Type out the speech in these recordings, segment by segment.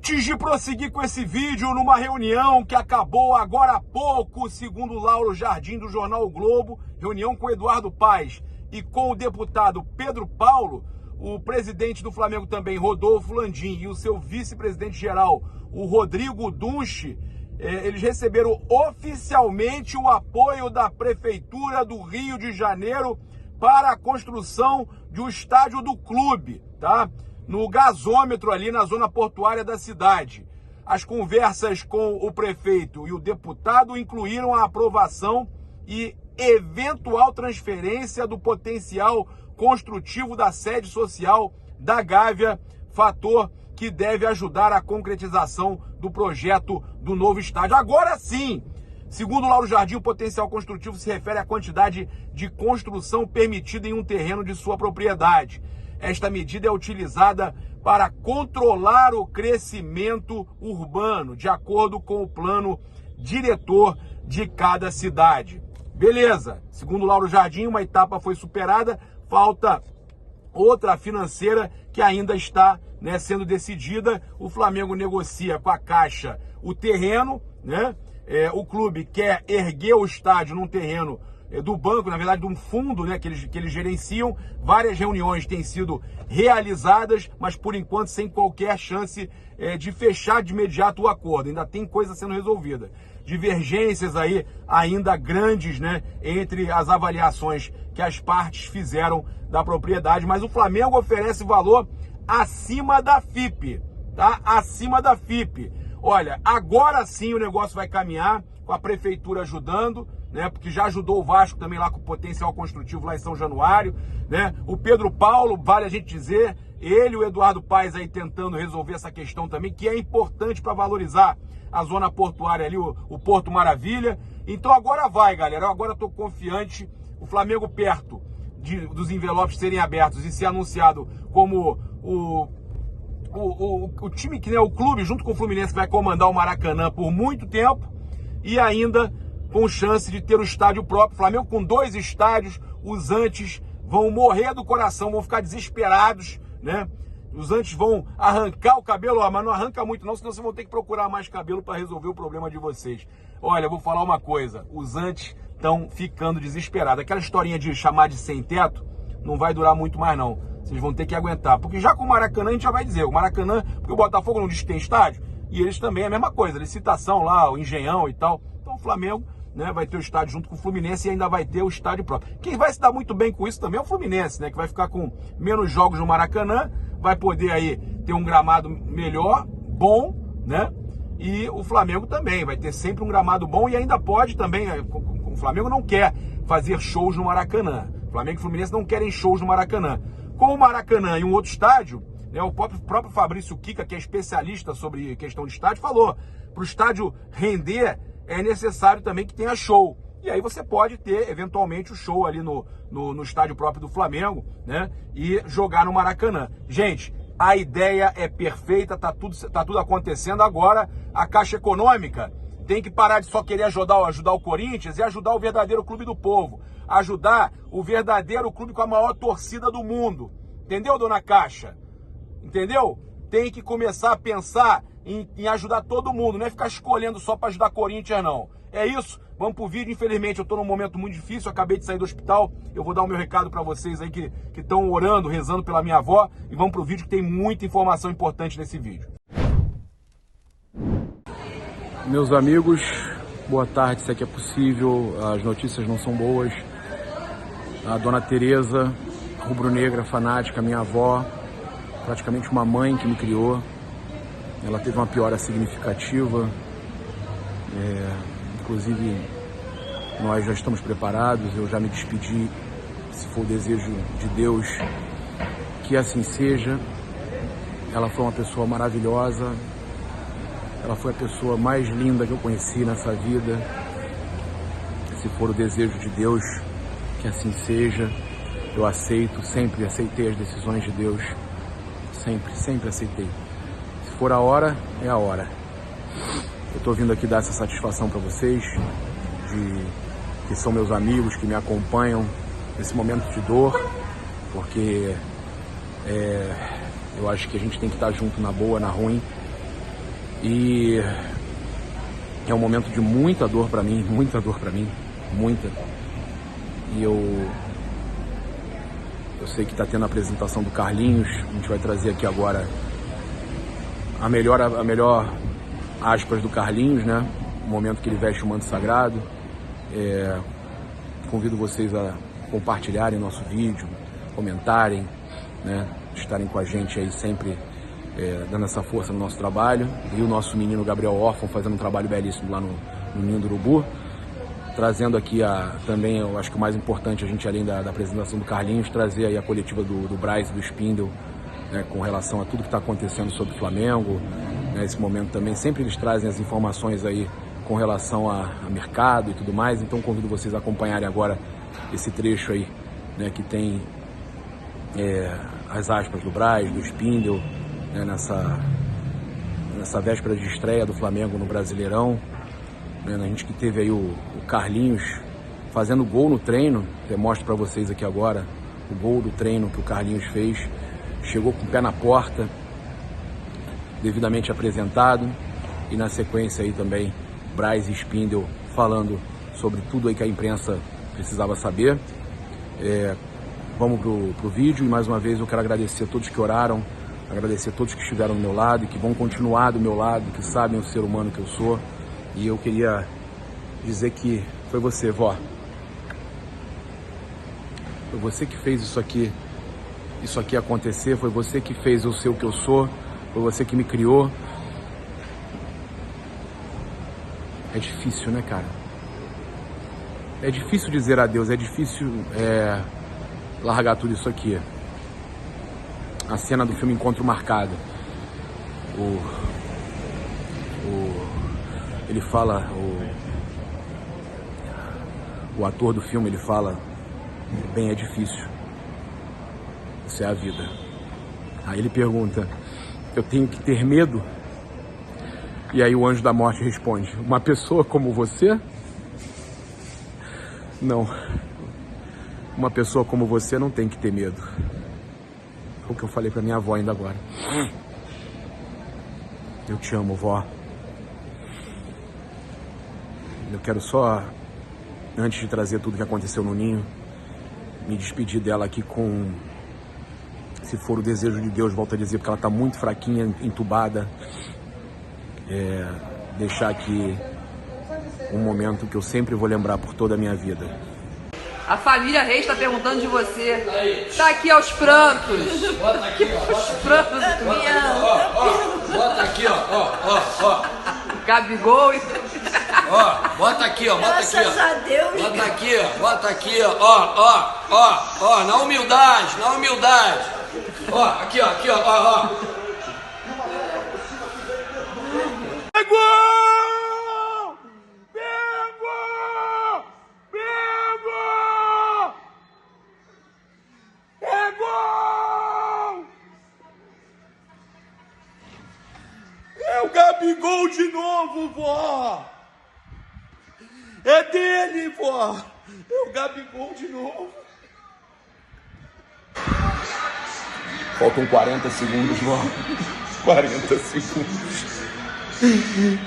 Antes de prosseguir com esse vídeo, numa reunião que acabou agora há pouco, segundo Lauro Jardim do jornal O Globo, reunião com Eduardo Paes e com o deputado Pedro Paulo, o presidente do Flamengo também, Rodolfo Landim, e o seu vice-presidente geral, o Rodrigo Dunche, eles receberam oficialmente o apoio da Prefeitura do Rio de Janeiro para a construção de um estádio do clube, tá? No gasômetro ali na zona portuária da cidade. As conversas com o prefeito e o deputado incluíram a aprovação e eventual transferência do potencial construtivo da sede social da Gávea, fator que deve ajudar a concretização do projeto do novo estádio. Agora sim, segundo Lauro Jardim, o potencial construtivo se refere à quantidade de construção permitida em um terreno de sua propriedade. Esta medida é utilizada para controlar o crescimento urbano, de acordo com o plano diretor de cada cidade. Beleza, segundo Lauro Jardim, uma etapa foi superada, falta outra financeira que ainda está sendo decidida. O Flamengo negocia com a Caixa o terreno, né? O clube quer erguer o estádio num terreno do banco, na verdade de um fundo, né, que eles gerenciam. Várias reuniões têm sido realizadas, mas por enquanto sem qualquer chance de fechar de imediato o acordo. Ainda tem coisa sendo resolvida. Divergências aí ainda grandes, né, entre as avaliações que as partes fizeram da propriedade, mas o Flamengo oferece valor acima da FIP, tá? Acima da FIP. Olha, agora sim o negócio vai caminhar, com a prefeitura ajudando, né? Porque já ajudou o Vasco também lá com o potencial construtivo lá em São Januário, né? O Pedro Paulo, vale a gente dizer, ele e o Eduardo Paes aí tentando resolver essa questão também, que é importante para valorizar a zona portuária ali, o Porto Maravilha. Então agora vai, galera, eu agora estou confiante. O Flamengo perto dos envelopes serem abertos e ser anunciado como o time que, né, o clube junto com o Fluminense vai comandar o Maracanã por muito tempo e ainda com chance de ter o estádio próprio. O Flamengo com 2 estádios, os antes vão morrer do coração, vão ficar desesperados, né? Os antes vão arrancar o cabelo, mas não arranca muito não, senão vocês vão ter que procurar mais cabelo para resolver o problema de vocês. Olha, eu vou falar uma coisa, os antes estão ficando desesperados. Aquela historinha de chamar de sem teto não vai durar muito mais não. Vocês vão ter que aguentar, porque já com o Maracanã a gente já vai dizer, o Maracanã, porque o Botafogo não diz que tem estádio, e eles também é a mesma coisa, licitação lá, o Engenhão e tal. Então o Flamengo, né, vai ter o estádio junto com o Fluminense e ainda vai ter o estádio próprio. Quem vai se dar muito bem com isso também é o Fluminense, né, que vai ficar com menos jogos no Maracanã, vai poder aí ter um gramado melhor, bom, né, e o Flamengo também vai ter sempre um gramado bom e ainda pode também, o Flamengo não quer fazer shows no Maracanã, o Flamengo e o Fluminense não querem shows no Maracanã. Com o Maracanã e um outro estádio, né, o próprio Fabrício Kika, que é especialista sobre questão de estádio, falou, para o estádio render é necessário também que tenha show. E aí você pode ter, eventualmente, o show ali no estádio próprio do Flamengo, né? E jogar no Maracanã. Gente, a ideia é perfeita, tá tudo acontecendo. Agora, a Caixa Econômica tem que parar de só querer ajudar o Corinthians e ajudar o verdadeiro clube do povo. Ajudar o verdadeiro clube com a maior torcida do mundo. Entendeu, dona Caixa? Entendeu? Tem que começar a pensar em ajudar todo mundo, não é ficar escolhendo só para ajudar Corinthians, não. É isso, vamos pro vídeo. Infelizmente eu tô num momento muito difícil, acabei de sair do hospital, eu vou dar o meu recado para vocês aí que estão orando, rezando pela minha avó, e vamos pro vídeo que tem muita informação importante nesse vídeo. Meus amigos, boa tarde, se é que é possível, as notícias não são boas. A dona Tereza, rubro-negra, fanática, minha avó, praticamente uma mãe que me criou, ela teve uma piora significativa, inclusive nós já estamos preparados, eu já me despedi, se for o desejo de Deus, que assim seja. Ela foi uma pessoa maravilhosa, ela foi a pessoa mais linda que eu conheci nessa vida, se for o desejo de Deus, que assim seja. Eu aceito, sempre aceitei as decisões de Deus, sempre aceitei. Se for a hora, é a hora. Eu estou vindo aqui dar essa satisfação para vocês, que são meus amigos, que me acompanham nesse momento de dor, porque eu acho que a gente tem que estar junto na boa, na ruim, E é um momento de muita dor pra mim, muita. E eu sei que tá tendo a apresentação do Carlinhos. A gente vai trazer aqui agora a melhor aspas do Carlinhos, né? O momento que ele veste o manto sagrado. Convido vocês a compartilharem nosso vídeo, comentarem, né? Estarem com a gente aí sempre dando essa força no nosso trabalho. E o nosso menino Gabriel Órfão fazendo um trabalho belíssimo lá no Ninho do Urubu. Trazendo aqui também, eu acho que o mais importante, a gente além da apresentação do Carlinhos, trazer aí a coletiva do Braz e do Spindle, né, com relação a tudo que está acontecendo sobre o Flamengo, né, esse momento também. Sempre eles trazem as informações aí com relação a mercado e tudo mais. Então convido vocês a acompanharem agora esse trecho aí, né, que tem as aspas do Braz, do Spindle, né, nessa véspera de estreia do Flamengo no Brasileirão. A gente que teve aí o Carlinhos fazendo gol no treino. Eu mostro para vocês aqui agora o gol do treino que o Carlinhos fez. Chegou com o pé na porta, devidamente apresentado. E na sequência aí também Braz e Spindle falando sobre tudo aí que a imprensa precisava saber. Vamos pro vídeo, e mais uma vez eu quero agradecer a todos que oraram, agradecer a todos que estiveram do meu lado e que vão continuar do meu lado, que sabem o ser humano que eu sou. E eu queria dizer que foi você, vó. Foi você que fez isso aqui acontecer, foi você que fez eu ser o que eu sou, foi você que me criou. É difícil, né, cara? É difícil dizer adeus, é difícil largar tudo isso aqui. A cena do filme Encontro Marcado. Ele fala, o ator do filme, ele fala, bem, é difícil. Isso é a vida. Aí ele pergunta, eu tenho que ter medo? E aí o anjo da morte responde, uma pessoa como você? Não. Uma pessoa como você não tem que ter medo. É o que eu falei pra minha avó ainda agora. Eu te amo, vó. Eu quero só, antes de trazer tudo que aconteceu no Ninho, me despedir dela aqui com, se for o desejo de Deus, volto a dizer, porque ela tá muito fraquinha, entubada. Deixar aqui um momento que eu sempre vou lembrar por toda a minha vida. A família Reis está perguntando de você. Tá aqui aos prantos. Bota aqui, ó. Aos prantos. Bota aqui, ó. Gabigol e... Ó, bota aqui, ó. Graças a Deus. Bota aqui, ó. Na humildade. Ó, aqui, ó. Pegou! É o Gabigol de novo, vó! É dele, vó! É o Gabigol de novo! Faltam 40 segundos, vó. 40 segundos. A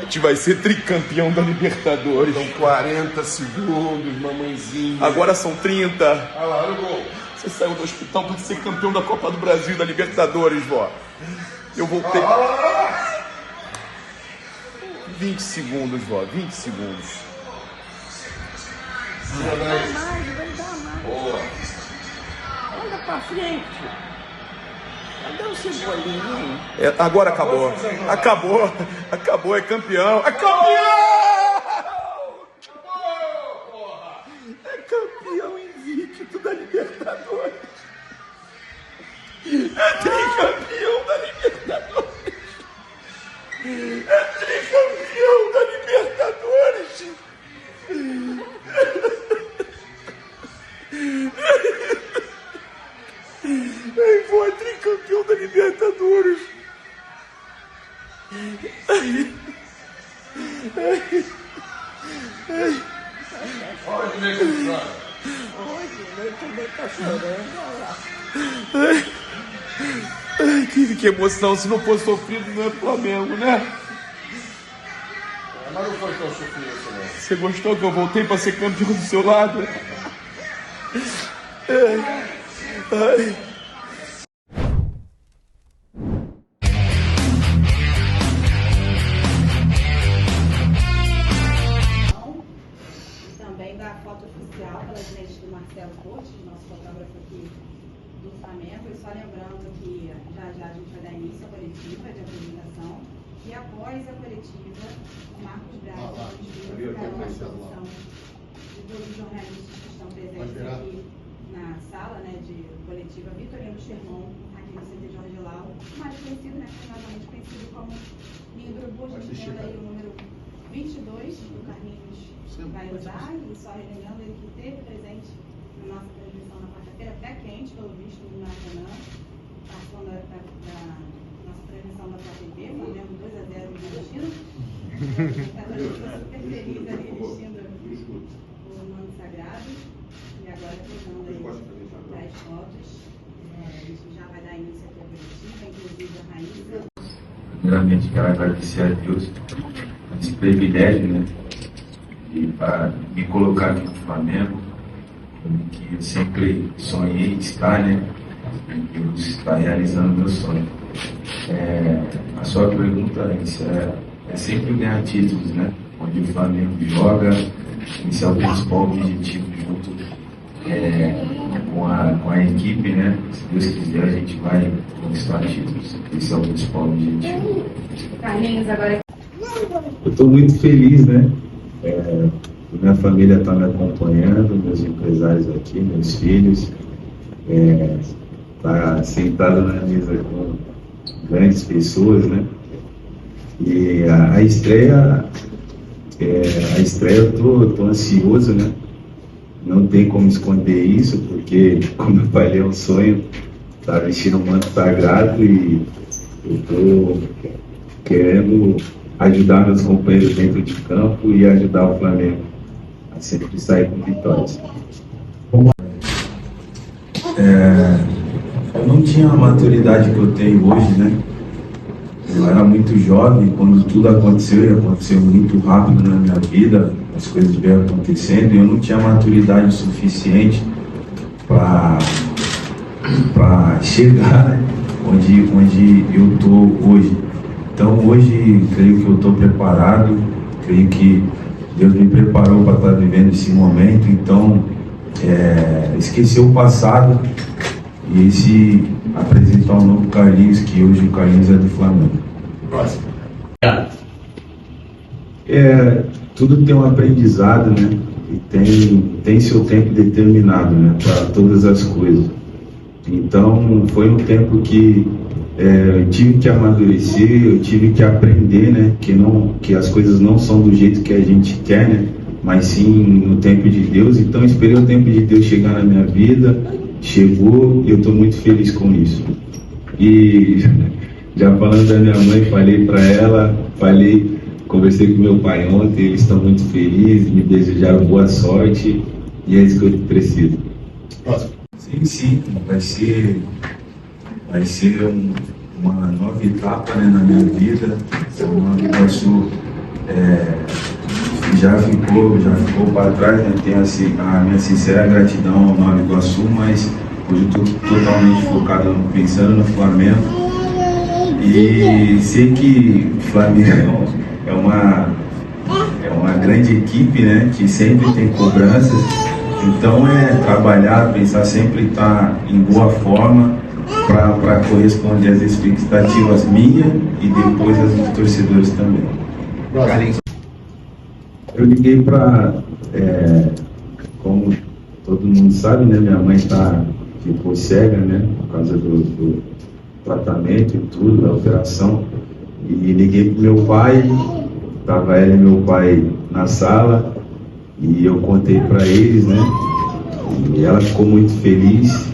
gente vai ser tricampeão da Libertadores. São 40 segundos, mamãezinha. Agora são 30. Olha lá, olha o gol. Você saiu do hospital para ser campeão da Copa do Brasil, da Libertadores, vó. Eu voltei. 20 segundos, vó. 20 segundos. Vai dar mais. Boa. Anda pra frente. Cadê o Cebolinha? Agora acabou. Acabou, é campeão. É campeão! É campeão invicto da Libertadores. É tricampeão da Libertadores. É tricampeão da Libertadores. Foi tricampeão da Libertadores. Olha como é que ele chora. Hoje, ele também tá chorando, olha lá. Que emoção, se não for sofrido não é Flamengo, né? Mas não foi tão sofrido não. Você gostou que eu voltei pra ser campeão do seu lado? Ai. Também da foto oficial pela gente do Marcelo Cortes, nosso fotógrafo aqui do Flamengo. E só lembrando que já a gente vai dar início à coletiva de apresentação. E após a coletiva, o Marcos Braz fará uma exposição de todos os jornalistas que estão presentes aqui na sala, né, de coletiva. Vitorino Sherman, aqui no CT Jorge Lau, mais conhecido, né, carinhosamente conhecido como Ninho do Urubu. A gente tem aí o número 22 do Carlinhos vai usar, e só relembrando ele que esteve presente na nossa transmissão na quarta-feira, até quente, pelo visto, no Maracanã, participando da nossa transmissão da TV, Flamengo 2-0 no destino. A gente foi super feliz ali, vestindo o manto sagrado, e agora pegando aí 10 fotos. A gente já vai dar início aqui à coletiva, inclusive a Raíssa. Primeiramente, quero agradecer a Deus por esse privilégio, né, para me colocar aqui no Flamengo, que eu sempre sonhei estar, né, e Deus está realizando meu sonho. A sua pergunta é sempre ganhar títulos, né, onde o Flamengo joga, esse é o principal objetivo junto com a equipe, né, se Deus quiser a gente vai conquistar títulos, esse é o principal objetivo. Carlinhos, agora. Eu estou muito feliz, né? Minha família está me acompanhando, meus empresários aqui, meus filhos. Tá sentado na mesa com grandes pessoas, né? E a estreia eu tô ansioso, né? Não tem como esconder isso, porque, como eu falei, é um sonho estar vestindo um manto sagrado e eu tô querendo ajudar meus companheiros dentro de campo e ajudar o Flamengo a sempre sair com vitórias. Eu não tinha a maturidade que eu tenho hoje, né? Eu era muito jovem quando tudo aconteceu, e aconteceu muito rápido na minha vida, as coisas vieram acontecendo e eu não tinha maturidade suficiente para chegar, né, onde eu estou hoje. Então hoje creio que eu estou preparado, creio que Deus me preparou para estar vivendo esse momento, então esquecer o passado e apresentar um novo Carlinhos, que hoje o Carlinhos é do Flamengo. Próximo. Tudo tem um aprendizado, né? E tem seu tempo determinado, né? Para todas as coisas. Então foi um tempo que eu tive que amadurecer, eu tive que aprender, né? Que as coisas não são do jeito que a gente quer, né? Mas sim no tempo de Deus. Então esperei o tempo de Deus chegar na minha vida, chegou e eu estou muito feliz com isso. E já falando da minha mãe, falei para ela, conversei com meu pai ontem, eles estão muito felizes, me desejaram boa sorte e é isso que eu preciso. Sim, vai ser uma nova etapa, né, na minha vida. O Nova Iguaçu já ficou para trás, né? Tenho a minha sincera gratidão ao Nova Iguaçu, mas hoje eu estou totalmente focado pensando no Flamengo e sei que o Flamengo é uma grande equipe, né, que sempre tem cobranças. Então trabalhar, pensar sempre estar em boa forma para corresponder às expectativas minhas e depois as dos torcedores também. Eu liguei como todo mundo sabe, né, minha mãe ficou cega, né, por causa do tratamento e tudo, da operação. E liguei pro meu pai, estava ela e meu pai na sala, e eu contei para eles, né? E ela ficou muito feliz,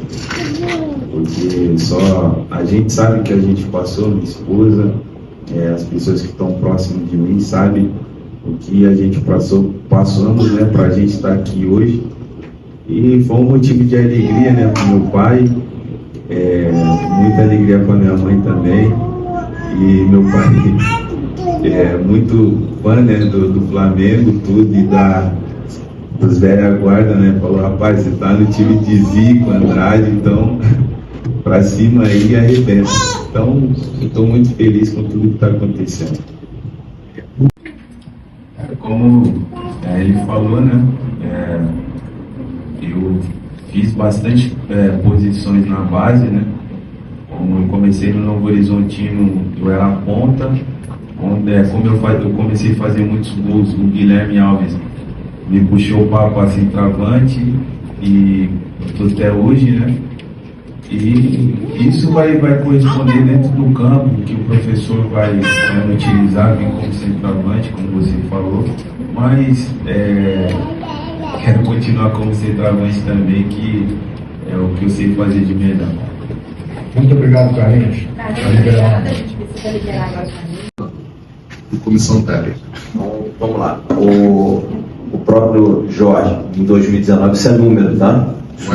porque só a gente sabe que a gente passou, minha esposa, as pessoas que estão próximas de mim sabem o que a gente passamos, né, para a gente estar aqui hoje. E foi um motivo de alegria, né, para o meu pai, muita alegria para minha mãe também. E meu pai, muito fã, né, do Flamengo, tudo, e dos velha guarda, né? Falou, rapaz, você tá no time de Zico, Andrade, então pra cima aí arrebenta. Então, eu tô muito feliz com tudo que tá acontecendo. Como ele falou, né? Eu fiz bastante posições na base, né? Como eu comecei no Novo Horizontino, eu era a ponta. Como eu comecei a fazer muitos gols, o Guilherme Alves me puxou para centroavante e estou até hoje, né? E isso vai corresponder dentro do campo, que o professor vai me utilizar, vir como centroavante, como você falou, mas quero continuar como centroavante também, que é o que eu sei fazer de melhor. Muito obrigado, Carlinhos. Obrigada, a gente precisa liberar agora o Carlinhos. Comissão técnica. Então, vamos lá. O próprio Jorge, em 2019, isso é número, tá? Isso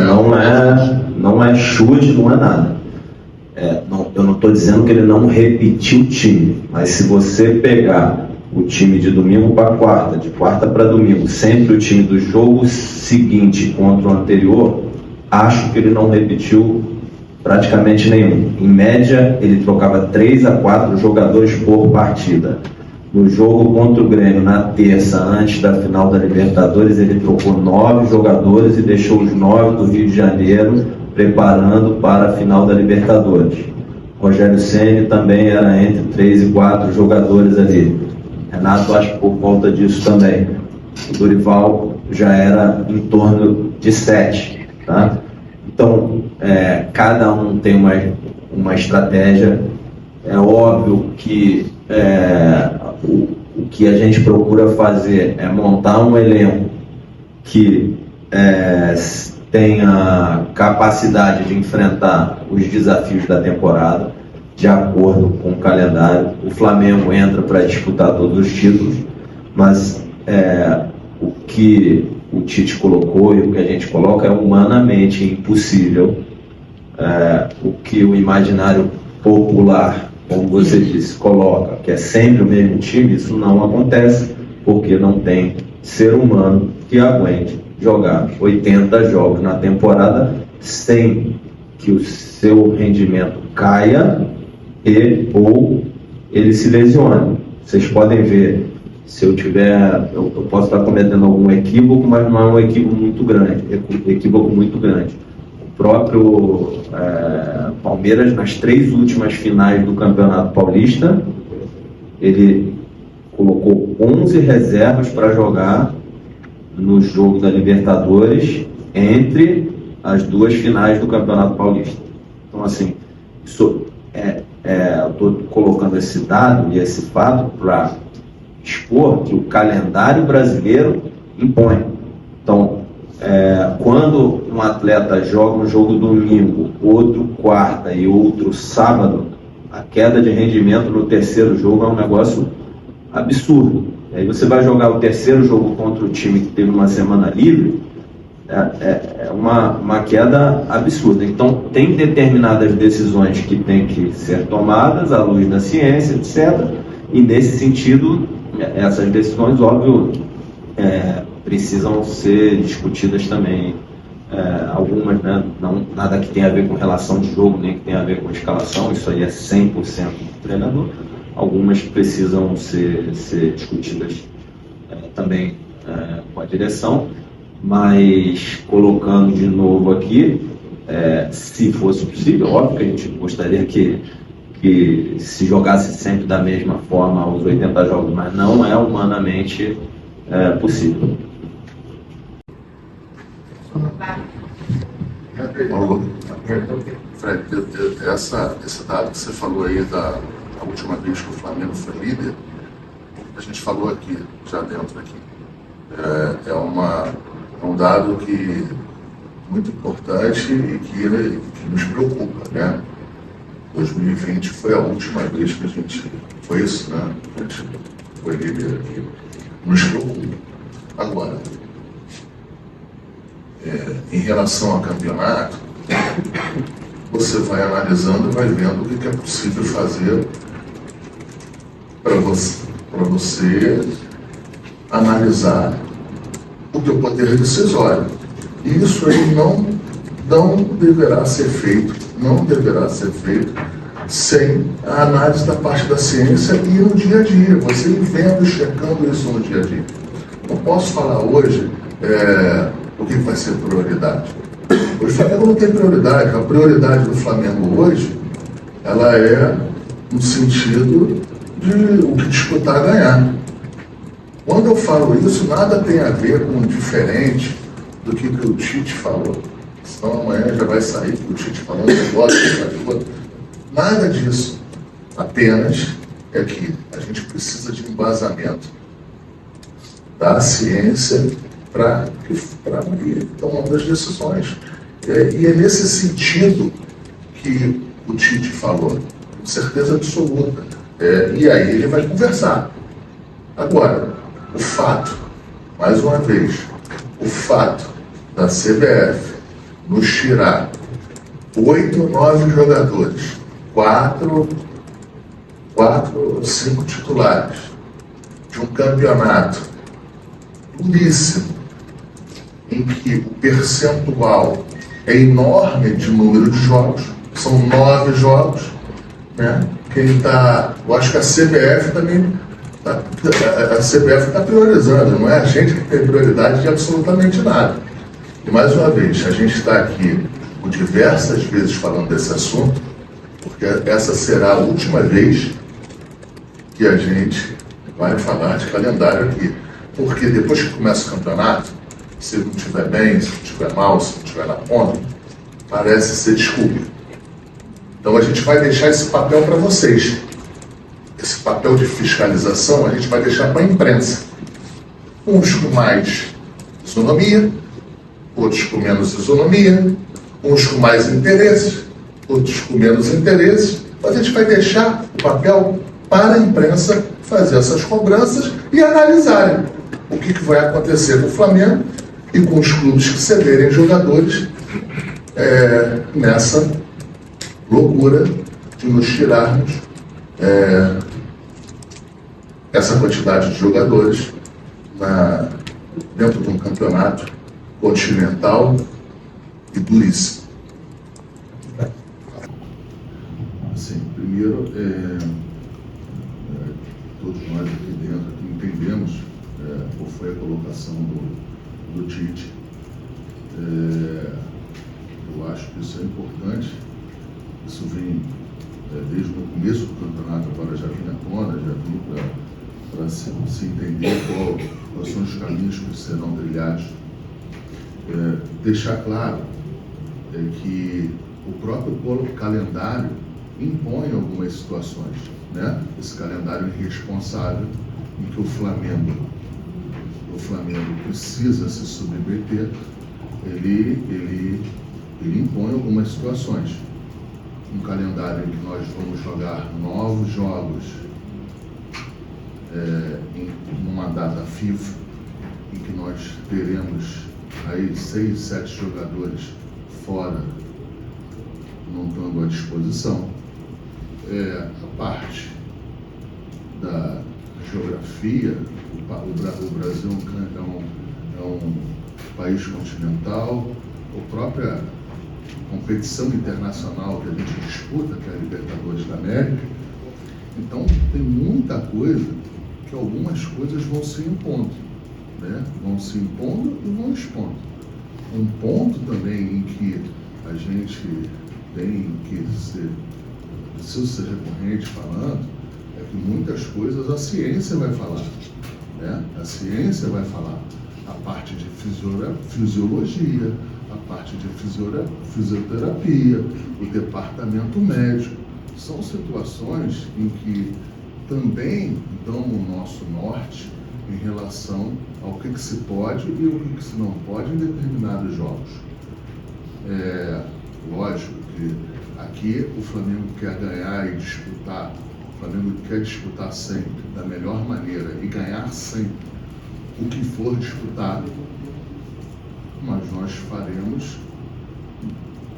não é chute, não é nada. Eu não estou dizendo que ele não repetiu o time, mas se você pegar o time de domingo para quarta, de quarta para domingo, sempre o time do jogo seguinte contra o anterior, acho que ele não repetiu praticamente nenhum. Em média, ele trocava 3 a 4 jogadores por partida. No jogo contra o Grêmio, na terça, antes da final da Libertadores, ele trocou 9 jogadores e deixou os 9 do Rio de Janeiro preparando para a final da Libertadores. Rogério Ceni também era entre 3 e 4 jogadores ali. Renato, acho que por conta disso também. O Dorival já era em torno de 7. Tá? Então, cada um tem uma estratégia. É óbvio que o que a gente procura fazer é montar um elenco que tenha capacidade de enfrentar os desafios da temporada, de acordo com o calendário. O Flamengo entra para disputar todos os títulos, mas o que o Tite colocou e o que a gente coloca é humanamente impossível. O que o imaginário popular, como você disse, coloca, que é sempre o mesmo time, isso não acontece, porque não tem ser humano que aguente jogar 80 jogos na temporada sem que o seu rendimento caia ou ele se lesione. Vocês podem ver, se eu posso estar cometendo algum equívoco, mas não é um equívoco muito grande. O próprio Palmeiras, nas 3 últimas finais do Campeonato Paulista, ele colocou 11 reservas para jogar no jogo da Libertadores entre as 2 finais do Campeonato Paulista. Então, assim, eu estou colocando esse dado e esse fato para expor que o calendário brasileiro impõe. Então, quando um atleta joga um jogo domingo, outro quarta e outro sábado, a queda de rendimento no terceiro jogo é um negócio absurdo. Aí você vai jogar o terceiro jogo contra o time que teve uma semana livre, é uma queda absurda. Então, tem determinadas decisões que têm que ser tomadas à luz da ciência, etc. E, nesse sentido, essas decisões, óbvio, precisam ser discutidas também. Algumas, né, nada que tenha a ver com relação de jogo, nem que tenha a ver com escalação, isso aí é 100% do treinador. Algumas precisam ser discutidas também com a direção, mas colocando de novo aqui, se fosse possível, óbvio que a gente gostaria que se jogasse sempre da mesma forma os 80 jogos, mas não é humanamente possível. Fred, esse dado que você falou aí da última vez que o Flamengo foi líder, a gente falou aqui, já dentro aqui, é um dado muito importante e que nos preocupa, né? 2020 foi a última vez que a gente foi isso, né? A gente foi líder aqui. Nos preocupa. Agora, em relação ao campeonato, você vai analisando e vai vendo o que é possível fazer para para você analisar o teu poder decisório. E isso aí não deverá ser feito sem a análise da parte da ciência e no dia a dia, você vendo e checando isso no dia a dia. Não posso falar hoje o que vai ser prioridade. O Flamengo não tem prioridade. A prioridade do Flamengo hoje, ela é no sentido de o que disputar ganhar. Quando eu falo isso, nada tem a ver com diferente do que o Tite falou. Senão amanhã já vai sair que o Tite falando negócio, nada disso. Apenas é que a gente precisa de embasamento da ciência para ir tomando as decisões. E é nesse sentido que o Tite falou, com certeza absoluta. E aí ele vai conversar. Agora, o fato, mais uma vez, o fato da CBF nos tirar 8 ou 9 jogadores, 4 ou 5 titulares de um campeonato duríssimo, em que o percentual é enorme de número de jogos, são 9 jogos, né? Eu acho que a CBF também está priorizando, não é a gente que tem prioridade de absolutamente nada. E mais uma vez, a gente está aqui por diversas vezes falando desse assunto, porque essa será a última vez que a gente vai falar de calendário aqui. Porque depois que começa o campeonato, se não estiver bem, se não estiver mal, se não estiver na ponta, parece ser desculpa. Então a gente vai deixar esse papel para vocês. Esse papel de fiscalização a gente vai deixar para a imprensa. Uns com mais isonomia, outros com menos isonomia, uns com mais interesses, outros com menos interesses. Mas a gente vai deixar o papel para a imprensa fazer essas cobranças e analisarem o que vai acontecer com o Flamengo e com os clubes que cederem jogadores nessa loucura de nos tirarmos essa quantidade de jogadores dentro de um campeonato continental e duríssimo. Assim, primeiro, todos nós aqui dentro entendemos qual foi a colocação do Tite. Eu acho que isso é importante. Isso vem desde o começo do campeonato, agora já vem à tona, já vem para se entender quais são os caminhos que serão trilhados. Deixar claro que o próprio calendário impõe algumas situações, né? Esse calendário irresponsável em que o Flamengo precisa se submeter, ele impõe algumas situações. Um calendário em que nós vamos jogar 9 jogos em uma data FIFA, em que nós teremos aí 6, 7 jogadores fora, não estando à disposição. A parte da geografia, o Brasil é um país continental, a própria competição internacional que a gente disputa, que é a Libertadores da América. Então, tem muita coisa que algumas coisas vão se impondo, né? Vão se impondo e vão expondo. Um ponto também em que a gente tem que ser, preciso ser recorrente falando, é que muitas coisas a ciência vai falar, né? A ciência vai falar a parte de fisiologia, a parte de fisioterapia, o departamento médico. São situações em que também dão o nosso norte em relação ao que se pode e o que se não pode em determinados jogos. Lógico que aqui o Flamengo quer ganhar e disputar, o Flamengo quer disputar sempre da melhor maneira e ganhar sempre o que for disputado, mas nós faremos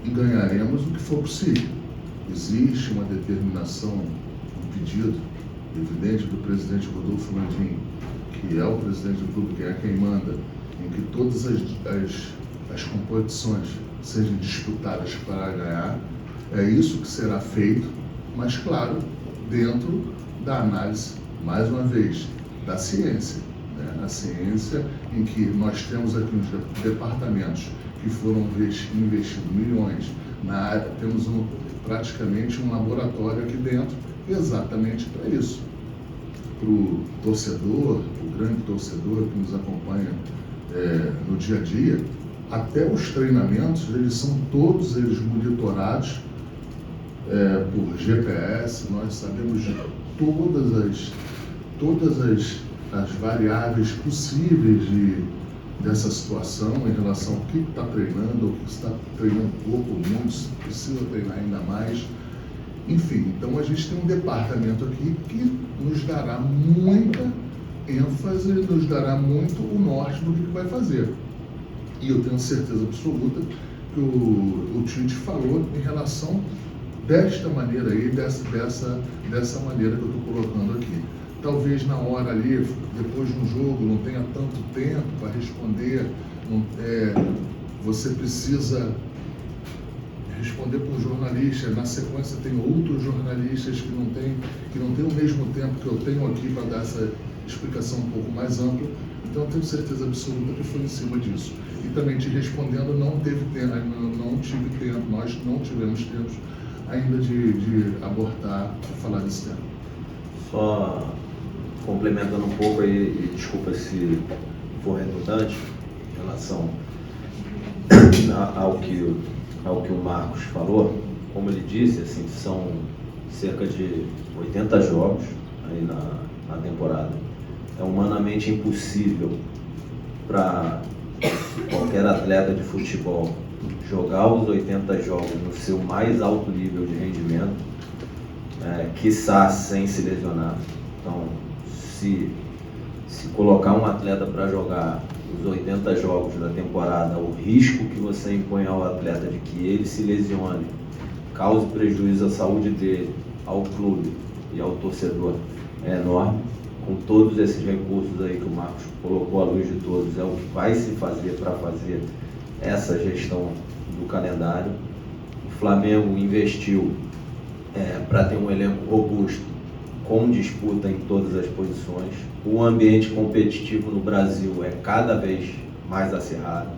e ganharemos o que for possível. Existe uma determinação, um pedido evidente do presidente Rodolfo Landim, que é o presidente do clube, que é quem manda, em que todas as competições sejam disputadas para ganhar, é isso que será feito, mas claro, dentro da análise, mais uma vez, da ciência. Né? A ciência em que nós temos aqui uns departamentos que foram investidos milhões na área, temos praticamente um laboratório aqui dentro, exatamente para isso. Para o torcedor, o grande torcedor que nos acompanha no dia a dia, até os treinamentos, eles são todos eles monitorados por GPS. Nós sabemos de todas as variáveis possíveis dessa situação em relação ao que está treinando, ou que está treinando pouco ou muito, se precisa treinar ainda mais. Enfim, então a gente tem um departamento aqui que nos dará muita ênfase, nos dará muito o norte do que vai fazer. E eu tenho certeza absoluta que o Tite falou em relação desta maneira aí, dessa maneira que eu estou colocando aqui. Talvez na hora ali, depois de um jogo, não tenha tanto tempo para responder, você precisa responder para um jornalista, na sequência tem outros jornalistas que não têm o mesmo tempo que eu tenho aqui para dar essa explicação um pouco mais ampla. Então eu tenho certeza absoluta que foi em cima disso. E também te respondendo, não tive tempo, nós não tivemos tempo ainda de abordar, de falar desse tema. Só complementando um pouco aí, e desculpa se for redundante, em relação ao que o Marcos falou, como ele disse, assim, são cerca de 80 jogos aí na temporada. É humanamente impossível para qualquer atleta de futebol jogar os 80 jogos no seu mais alto nível de rendimento, quiçá sem se lesionar. Então, se colocar um atleta para jogar os 80 jogos da temporada, o risco que você impõe ao atleta de que ele se lesione, cause prejuízo à saúde dele, ao clube e ao torcedor é enorme. Com todos esses recursos aí que o Marcos colocou à luz de todos, é o que vai se fazer para fazer essa gestão do calendário. O Flamengo investiu para ter um elenco robusto, com disputa em todas as posições. O ambiente competitivo no Brasil é cada vez mais acirrado.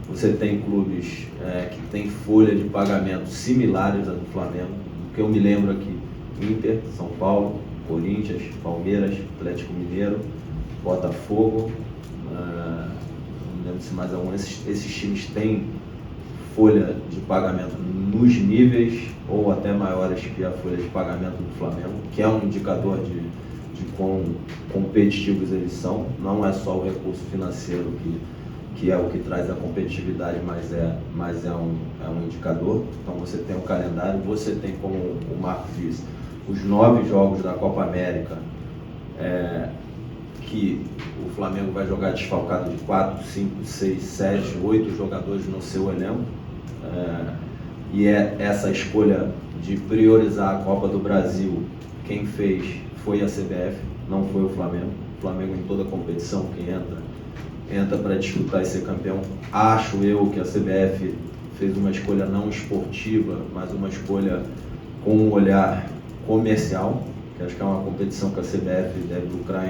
Você tem clubes que têm folha de pagamento similares à do Flamengo. O que eu me lembro aqui, Inter, São Paulo, Corinthians, Palmeiras, Atlético Mineiro, Botafogo, não lembro se mais algum. Esses times têm folha de pagamento nos níveis ou até maiores que a folha de pagamento do Flamengo, que é um indicador de quão competitivos eles são. Não é só o recurso financeiro que é o que traz a competitividade, mas é um indicador. Então você tem um calendário, você tem, como o Marcos disse, os 9 jogos da Copa América, que o Flamengo vai jogar desfalcado de 4, 5, 6, 7, 8 jogadores no seu elenco. E essa escolha de priorizar a Copa do Brasil, quem fez foi a CBF, não foi o Flamengo. O Flamengo, em toda a competição que entra para disputar e ser campeão. Acho eu que a CBF fez uma escolha não esportiva, mas uma escolha com um olhar comercial, que acho que é uma competição que a CBF deve lucrar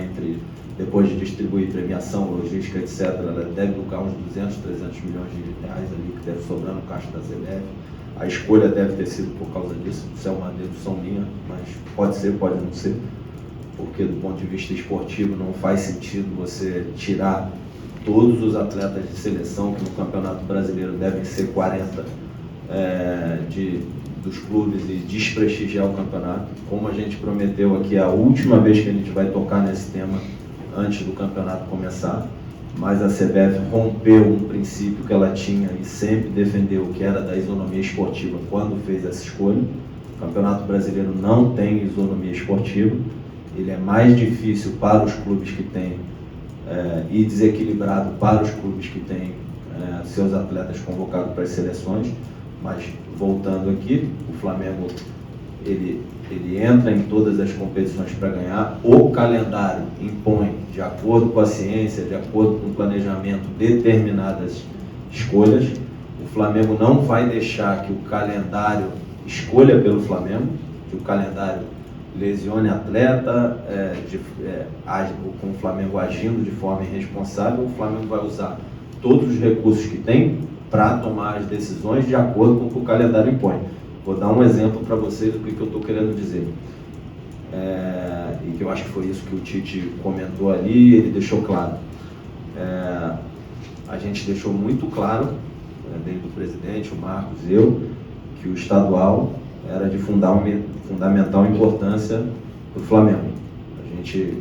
depois de distribuir premiação, logística, etc., ela deve lucrar uns 200, 300 milhões de reais ali, que deve sobrar no caixa da CBF. A escolha deve ter sido por causa disso. Isso é uma dedução minha, mas pode ser, pode não ser, porque do ponto de vista esportivo não faz sentido você tirar todos os atletas de seleção, que no Campeonato Brasileiro devem ser 40 dos clubes, e desprestigiar o campeonato. Como a gente prometeu aqui, é a última vez que a gente vai tocar nesse tema antes do campeonato começar, mas a CBF rompeu um princípio que ela tinha e sempre defendeu, que era da isonomia esportiva, quando fez essa escolha. O Campeonato Brasileiro não tem isonomia esportiva, ele é mais difícil para os clubes que têm e desequilibrado para os clubes que têm seus atletas convocados para as seleções. Mas voltando aqui, o Flamengo ele ele entra em todas as competições para ganhar. O calendário impõe, de acordo com a ciência, de acordo com o planejamento, determinadas escolhas. O Flamengo não vai deixar que o calendário escolha pelo Flamengo, que o calendário lesione atleta, com o Flamengo agindo de forma irresponsável. O Flamengo vai usar todos os recursos que tem para tomar as decisões de acordo com o que o calendário impõe. Vou dar um exemplo para vocês do que eu estou querendo dizer. E que eu acho que foi isso que o Tite comentou ali, ele deixou claro. A gente deixou muito claro, desde o presidente, o Marcos e eu, que o estadual era de fundamental importância para o Flamengo. A gente,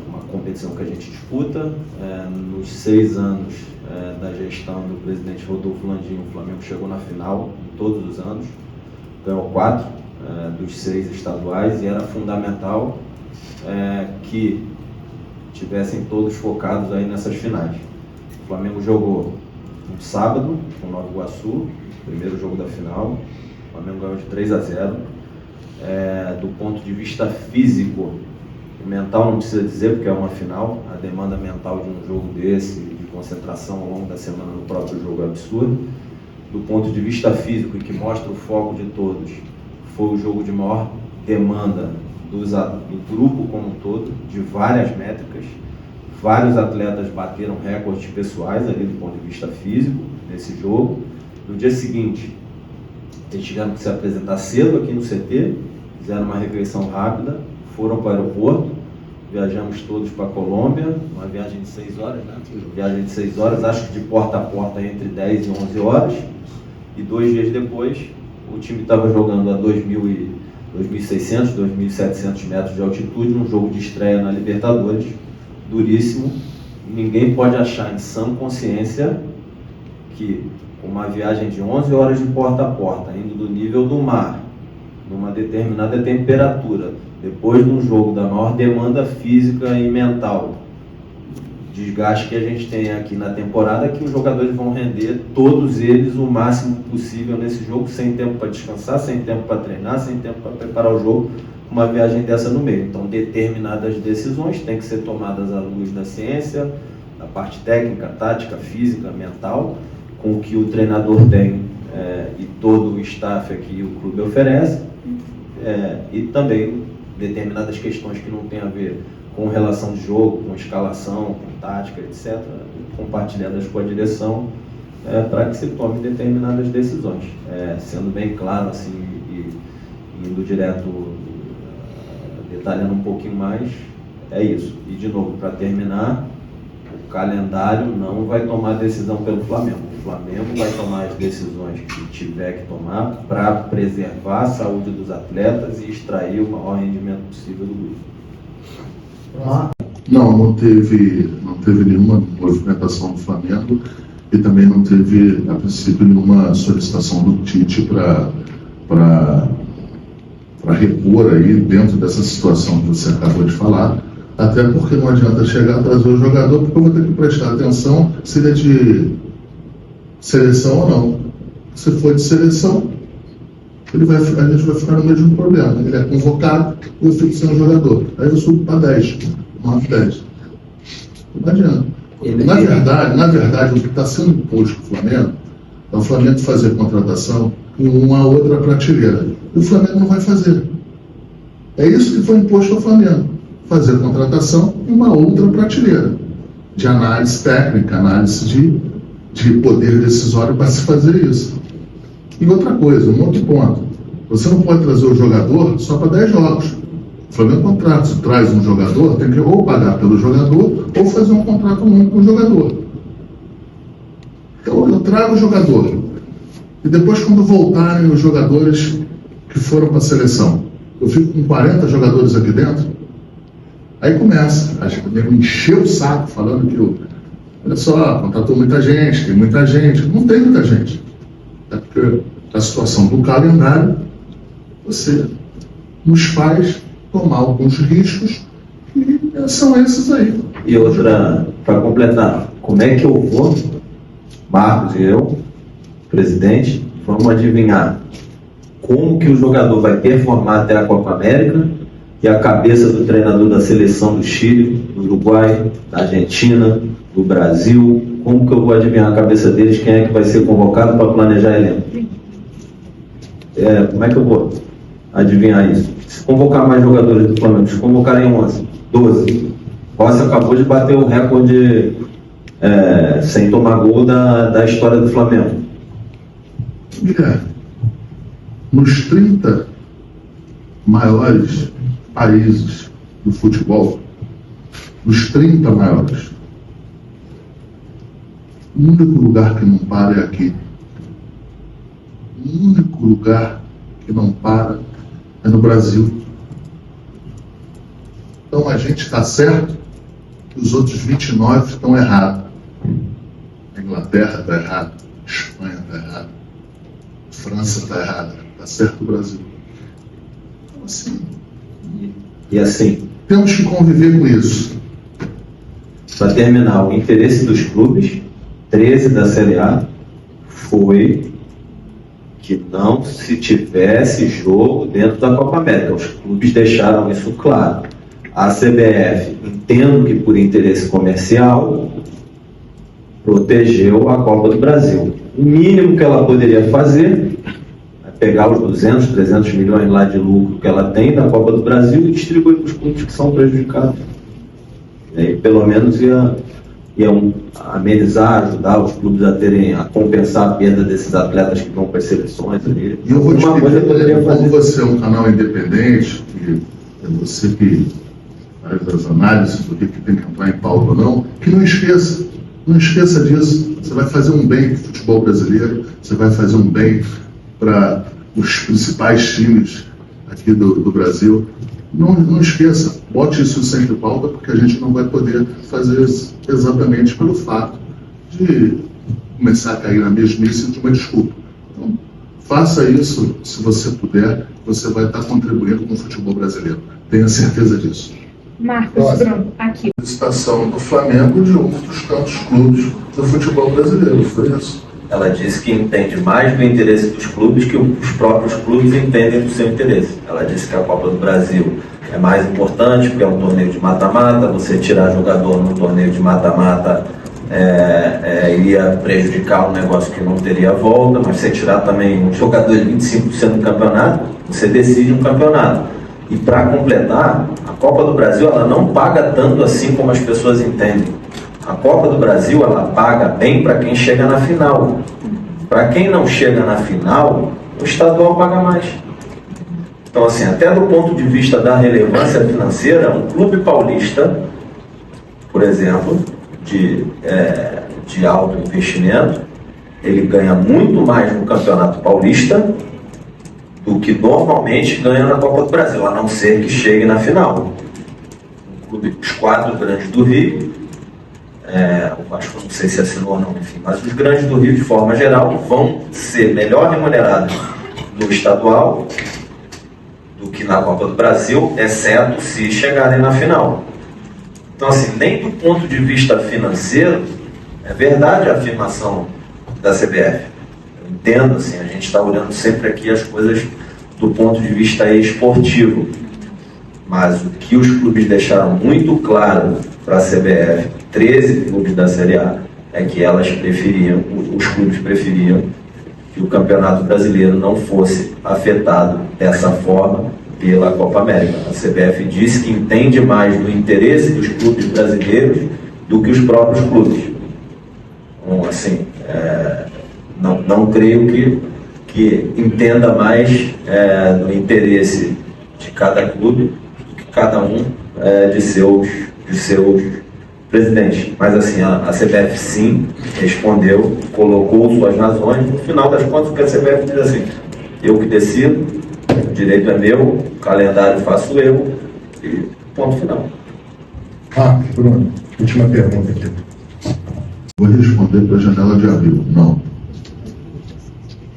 uma competição que a gente disputa, nos 6 anos da gestão do presidente Rodolfo Landim, o Flamengo chegou na final em todos os anos, ganhou 4 dos 6 estaduais, e era fundamental que tivessem todos focados aí nessas finais. O Flamengo jogou no sábado com o Nova Iguaçu, primeiro jogo da final. O Flamengo ganhou de 3-0. Do ponto de vista físico e mental, não precisa dizer, porque é uma final. A demanda mental de um jogo desse, de concentração ao longo da semana no próprio jogo, é absurdo. Do ponto de vista físico, e que mostra o foco de todos, foi o jogo de maior demanda do grupo como um todo, de várias métricas. Vários atletas bateram recordes pessoais ali do ponto de vista físico nesse jogo. No dia seguinte, eles tiveram que se apresentar cedo aqui no CT, fizeram uma refeição rápida, foram para o aeroporto, viajamos todos para a Colômbia, uma viagem de 6 horas, né? Viagem de 6 horas, acho que de porta a porta entre 10 e 11 horas. E 2 dias depois, o time estava jogando a 2.600, 2.700 metros de altitude, num jogo de estreia na Libertadores, duríssimo. Ninguém pode achar em sã consciência que uma viagem de 11 horas de porta a porta, indo do nível do mar, numa determinada temperatura, depois de um jogo da maior demanda física e mental, desgaste que a gente tem aqui na temporada, que os jogadores vão render, todos eles, o máximo possível nesse jogo, sem tempo para descansar, sem tempo para treinar, sem tempo para preparar o jogo, uma viagem dessa no meio. Então, determinadas decisões têm que ser tomadas à luz da ciência, da parte técnica, tática, física, mental, com o que o treinador tem e todo o staff aqui o clube oferece, e também determinadas questões que não tem a ver com relação de jogo, com escalação, com tática, etc., compartilhadas com a direção, para que se tome determinadas decisões. Sendo bem claro, assim, e indo direto, detalhando um pouquinho mais, é isso. E, de novo, para terminar, o calendário não vai tomar decisão pelo Flamengo. O Flamengo vai tomar as decisões que tiver que tomar para preservar a saúde dos atletas e extrair o maior rendimento possível do grupo. Não teve nenhuma movimentação do Flamengo e também não teve, a princípio, nenhuma solicitação do Tite para repor aí dentro dessa situação que você acabou de falar, até porque não adianta chegar a trazer o jogador, porque eu vou ter que prestar atenção se ele é de seleção ou não. Se for de seleção, a gente vai ficar no meio de um problema. Ele é convocado e eu fico sem o jogador. Aí eu subo para 10, 9-10. Não adianta. Na verdade, o que está sendo imposto para o Flamengo é o Flamengo fazer contratação em uma outra prateleira. E o Flamengo não vai fazer. É isso que foi imposto ao Flamengo. Fazer contratação em uma outra prateleira. De análise técnica, análise de poder decisório para se fazer isso. E outra coisa, um outro ponto. Você não pode trazer o jogador só para 10 jogos. O Flamengo traz um jogador, tem que ou pagar pelo jogador ou fazer um contrato único com o jogador. Então eu trago o jogador. E depois, quando voltarem os jogadores que foram para a seleção, eu fico com 40 jogadores aqui dentro. Aí começa, acho que me encheu o saco falando que, olha só, contratou muita gente, tem muita gente. Não tem muita gente. É porque a situação do calendário, você nos faz tomar alguns riscos e são esses aí. E outra, para completar, como é que eu vou, Marcos e eu, presidente, vamos adivinhar como que o jogador vai performar até a Copa América e a cabeça do treinador da seleção do Chile, do Uruguai, da Argentina, do Brasil. Como que eu vou adivinhar a cabeça deles, quem é que vai ser convocado para planejar elenco? Como é que eu vou adivinhar isso? Se convocar mais jogadores do Flamengo, se convocarem 11, 12. Rossi acabou de bater o recorde sem tomar gol da história do Flamengo. Guilherme, nos 30 maiores países do futebol, os 30 maiores, o único lugar que não para é aqui. O único lugar que não para é no Brasil. Então a gente está certo que os outros 29 estão errados. A Inglaterra está errada, a Espanha está errada, a França está errada, está certo o Brasil. Então assim... E assim, temos que conviver com isso. para terminar, o interesse dos clubes, 13 da Série A, foi que não se tivesse jogo dentro da Copa América. Os clubes deixaram isso claro. A CBF, entendo que por interesse comercial, protegeu a Copa do Brasil. O mínimo que ela poderia fazer é pegar os 200, 300 milhões lá de lucro que ela tem da Copa do Brasil e distribuir para os clubes que são prejudicados. E aí, pelo menos ia amenizar, ajudar os clubes a compensar a perda desses atletas que vão para as seleções ali. E eu vou te pedir, como você é um canal independente, e é você que faz as análises do que tem que entrar em pauta ou não, que não esqueça disso. Você vai fazer um bem para o futebol brasileiro, você vai fazer um bem para os principais times aqui do Brasil. Não esqueça, bote isso sempre em pauta, porque a gente não vai poder fazer isso exatamente pelo fato de começar a cair na mesmice de uma desculpa. Então, faça isso, se você puder, você vai estar contribuindo com o futebol brasileiro. Tenha certeza disso. Marcos Bruno, aqui. A licitação do Flamengo de um dos tantos clubes do futebol brasileiro, foi isso? Ela disse que entende mais do interesse dos clubes que os próprios clubes entendem do seu interesse. Ela disse que a Copa do Brasil é mais importante porque é um torneio de mata-mata, você tirar jogador num torneio de mata-mata iria prejudicar um negócio que não teria volta, mas você tirar também um jogador de 25% do campeonato, você decide um campeonato. E para completar, a Copa do Brasil ela não paga tanto assim como as pessoas entendem. A Copa do Brasil, ela paga bem para quem chega na final. Para quem não chega na final, o estadual paga mais. Então, assim, até do ponto de vista da relevância financeira, um clube paulista, por exemplo, de alto investimento, ele ganha muito mais no Campeonato Paulista do que normalmente ganha na Copa do Brasil, a não ser que chegue na final. Os 4 grandes do Rio, o Vasco não sei se assinou ou não, enfim, mas os grandes do Rio, de forma geral, vão ser melhor remunerados no estadual do que na Copa do Brasil, exceto se chegarem na final. Então, assim, nem do ponto de vista financeiro, é verdade a afirmação da CBF. Eu entendo, assim, a gente está olhando sempre aqui as coisas do ponto de vista esportivo. Mas o que os clubes deixaram muito claro para a CBF, 13 clubes da Série A, é que os clubes preferiam que o Campeonato Brasileiro não fosse afetado dessa forma pela Copa América. A CBF disse que entende mais do interesse dos clubes brasileiros do que os próprios clubes. Então, assim, não creio que entenda mais do interesse de cada clube do que cada um de seus presidentes. Mas assim, a CBF sim respondeu, colocou suas razões. No final das contas, o que a CBF diz assim: eu que decido, o direito é meu, o calendário faço eu, e ponto final. Bruno, última pergunta aqui. Vou responder para a janela de abril. Não.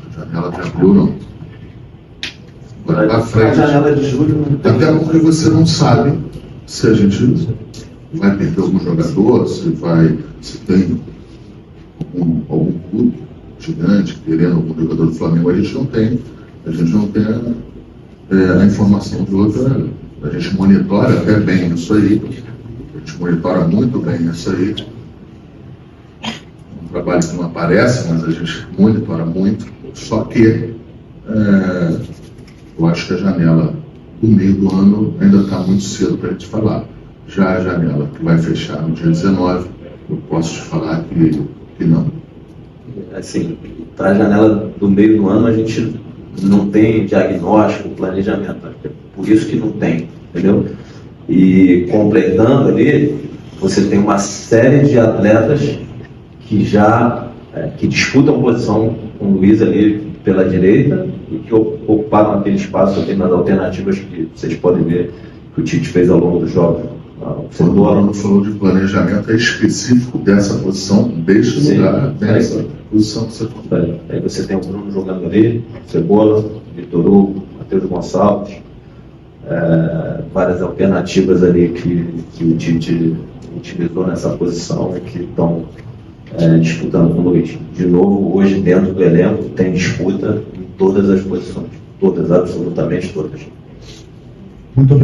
A janela de abril, não. Agora para frente. A janela de julho. Até porque você não sabe se a gente vai perder algum jogador, se tem algum clube gigante querendo algum jogador do Flamengo. A gente não tem A gente não tem a informação de outra. A gente monitora até bem isso aí. A gente monitora muito bem isso aí. Um trabalho que não aparece, mas a gente monitora muito. Só que eu acho que a janela do meio do ano ainda está muito cedo para a gente falar. Já a janela que vai fechar no dia 19, eu posso te falar que não. Assim, para a janela do meio do ano a gente não tem diagnóstico, planejamento. É por isso que não tem, entendeu? E completando ali, você tem uma série de atletas que já que disputam posição com o Luiz ali pela direita e que ocuparam aquele espaço aqui nas alternativas que vocês podem ver que o Tite fez ao longo do jogo. Quando o Alan falou de planejamento, é específico dessa posição, desse lugar, dessa posição que você falou. Aí você tem o Bruno jogando ali, Cebola, Vitor Hugo, Matheus Gonçalves, várias alternativas ali que o Tite utilizou nessa posição e que estão disputando com o Luiz. De novo, hoje dentro do elenco tem disputa em todas as posições, todas, absolutamente todas. Muito obrigado.